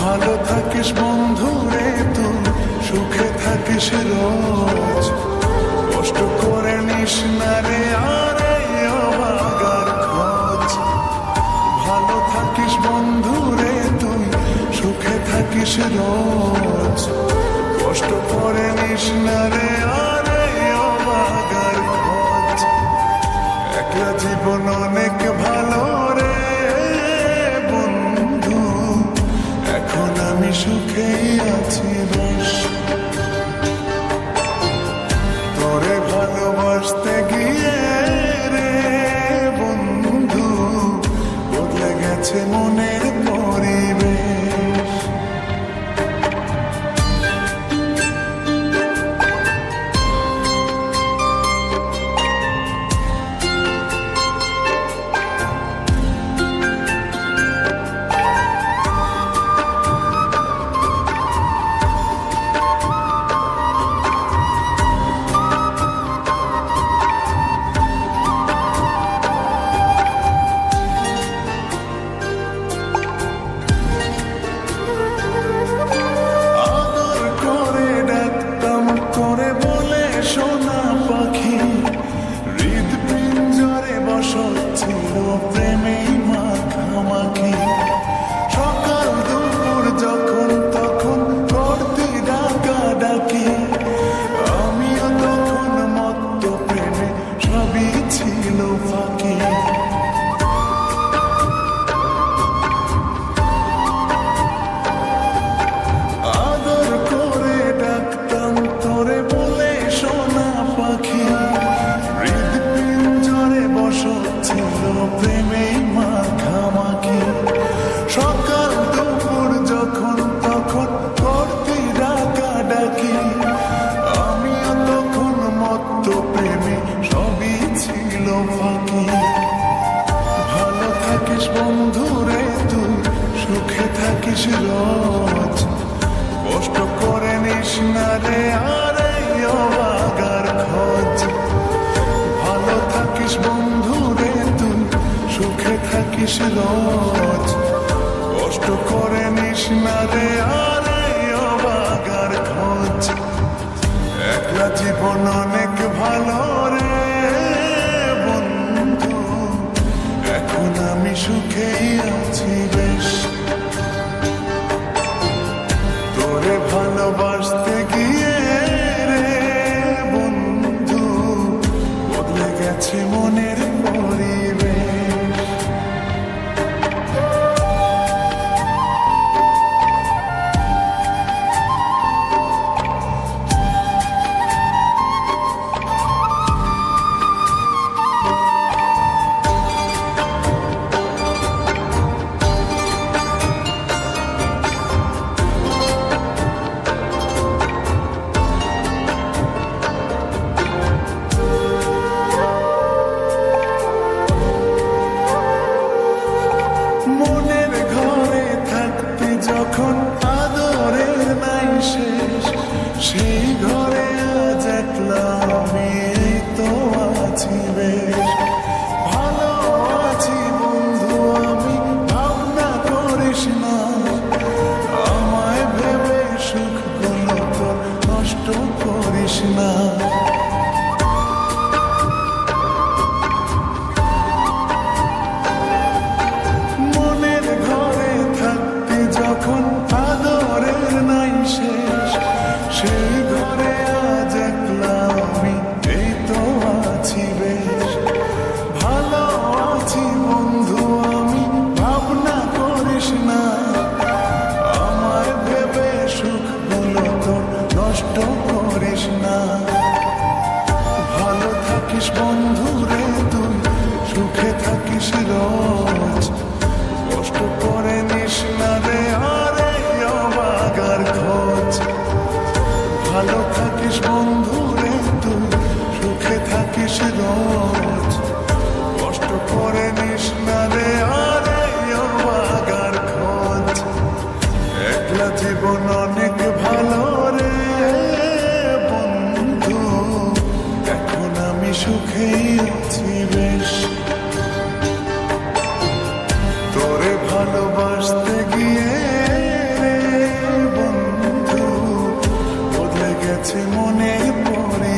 ভালো থাকিস বন্ধু রে তুই, সুখে থাকিস রোজ, কষ্ট করে নিস না রে আর এই অভাগার খোঁজ। ভালো থাকিস বন্ধু রে তুই, সুখে থাকিস রোজ, কষ্ট করে নিস না রে আর এই অভাগার খোঁজ। একলা জীবন অনেক ভালো রে বন্ধু, এখন আমি সুখেই আছি বেশ। তোরে ভালোবাসতে গিয়ে রে বন্ধু, বদলে গেছে মনের পরিবেশ। করে বলে সোনা পাখি, হৃদপিঞ্জরে বসত ছিল প্রেমেই মাখামাখি। সকাল দুপুর যখন তখন করতি ডাকাডাকি, আমিও তখন মত্ত প্রেমে সবই ছিল ফাঁকি। আদর করে ডাকতাম তোরে বলে সোনা পাখি, হৃদপিঞ্জরে বসত ছিল প্রেমেই মাখামাখি। সকাল দুপুর যখন তখন করতি ডাকাডাকি, আমিও তখন মত্ত প্রেমে সবই ছিল ফাঁকি। ভালো থাকিস বন্ধু রে তুই, সুখে থাকিস রোজ, কষ্ট করে নিস না রে আর এই অভাগার খোঁজ। ভালো থাকিস বন্ধু রে তুই, সুখে থাকিস রোজ, কষ্ট করে নিস না রে আর এই অভাগার খোঁজ। একলা জীবন অনেক ভালো রে বন্ধু, এখন আমি সুখেই আছি বেশ। তোরে ভালোবাসতে গিয়ে রে বন্ধু, বদলে গেছে মনের পরিবেশ। মনের ঘরে থাকতে যখন আদরের নাই শেষ, সেই ঘরে আজ একলা আমি তো আছি বেশ। ভালো আছি বন্ধু আমি, ভাবনা করিস না, আমায় ভেবে সুখগুলো তো নষ্ট করিস না। যখন আদরের নাই শেষ, সেই ঘরে আজ একলা আমি এই তো আছি বেশ। ভালো আছি বন্ধু আমি, ভাবনা করিস না, আমায় ভেবে সুখগুলো তোর নষ্ট করিস না। ভালো থাকিস বন্ধু রে তুই, সুখে থাকিস রোজ, কষ্ট করে নিস না রে আর এই অভাগার খোঁজ। ভালো থাকিস বন্ধু রে তুই, সুখে থাকিস রোজ, কষ্ট করে নিস না রে আর এই অভাগার খোঁজ। একলা জীবন অনেক ভালো রে বন্ধু, এখন আমি সুখেই আছি বেশ। তোরে ভালোবাসতে গিয়ে রে কাছে মনে পড়ে